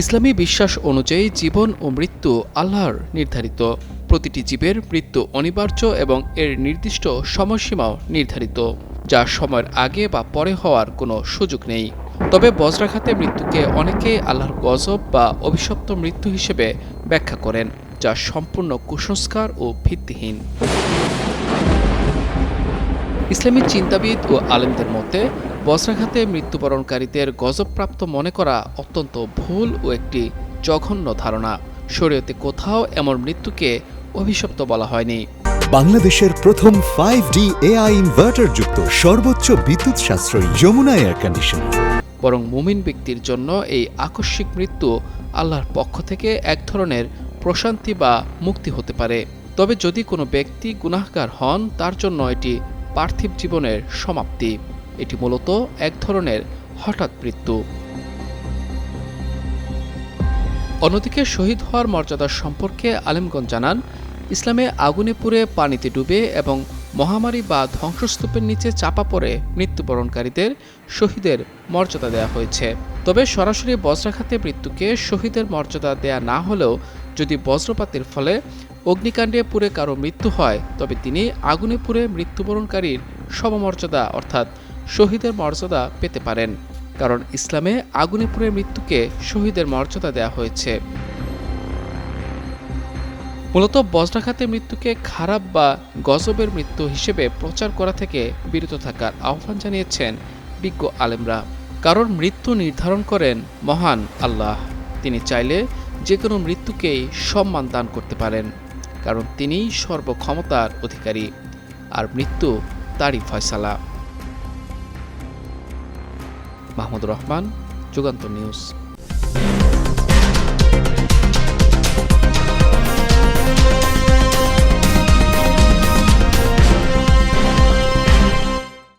ইসলামী বিশ্বাস অনুযায়ী জীবন ও মৃত্যু আল্লাহর নির্ধারিত। প্রতিটি জীবের মৃত্যু অনিবার্য এবং এর নির্দিষ্ট সময়সীমাও নির্ধারিত, যা সময়ের আগে বা পরে হওয়ার কোনো সুযোগ নেই। তবে বজ্রাঘাতে মৃত্যুকে অনেকেই আল্লাহর গজব বা অভিশপ্ত মৃত্যু হিসেবে ব্যাখ্যা করেন, যা সম্পূর্ণ কুসংস্কার ও ভিত্তিহীন। ইসলামী চিন্তাবিদ ও আলেমদের মতে বজ্রাঘাতে মৃত্যুবরণকারীদের গজবপ্রাপ্ত মনে করা অত্যন্ত ভুল ও একটি জঘন্য ধারণা। শরীয়তে কোথাও এমন মৃত্যুকে অভিশপ্ত বলা হয়নি। বাংলাদেশের প্রথম 5D AI ইনভার্টার যুক্ত সর্বোচ্চ বিদ্যুৎ সাশ্রয়ী যমুনা এয়ার কন্ডিশনার। বরং মুমিন ব্যক্তির জন্য এই আকস্মিক মৃত্যু আল্লাহর পক্ষ থেকে এক ধরনের প্রশান্তি বা মুক্তি হতে পারে। তবে যদি কোনো ব্যক্তি গুনাহগার হন, তার জন্য এটি পার্থিব জীবনের সমাপ্তি। এটি মূলত এক ধরনের হঠাৎ মৃত্যু। অন্যদিকে শহীদ হওয়ার মর্যাদা সম্পর্কে আলেমগণ জানান, ইসলামে আগুনে পুড়ে, পানিতে ডুবে এবং মহামারী বা ধ্বংসস্তূপের নিচে চাপা পড়ে মৃত্যুবরণকারীদের শহীদের মর্যাদা দেওয়া হয়েছে। তবে সরাসরি বজ্রাঘাতে মৃত্যুকে শহীদের মর্যাদা দেয়া না হলেও যদি বজ্রপাতের ফলে অগ্নিকাণ্ডে পুড়ে কারো মৃত্যু হয়, তবে তিনি আগুনে পুড়ে মৃত্যুবরণকারীর সমমর্যাদা অর্থাৎ শহীদের মর্যাদা পেতে পারেন, কারণ ইসলামে আগুনে পুড়ে মৃত্যুকে শহীদের মর্যাদা দেওয়া হয়েছে। মূলত বজ্রাঘাতে মৃত্যুকে খারাপ বা গজবের মৃত্যু হিসেবে প্রচার করা থেকে বিরত থাকার আহ্বান জানিয়েছেন বিজ্ঞ আলেমরা। কারণ মৃত্যু নির্ধারণ করেন মহান আল্লাহ। তিনি চাইলে যে কোনো মৃত্যুকেই সম্মান দান করতে পারেন, কারণ তিনিই সর্বক্ষমতার অধিকারী, আর মৃত্যু তারই ফয়সালা। মাহমুদুর রহমান, যুগান্তর নিউজ।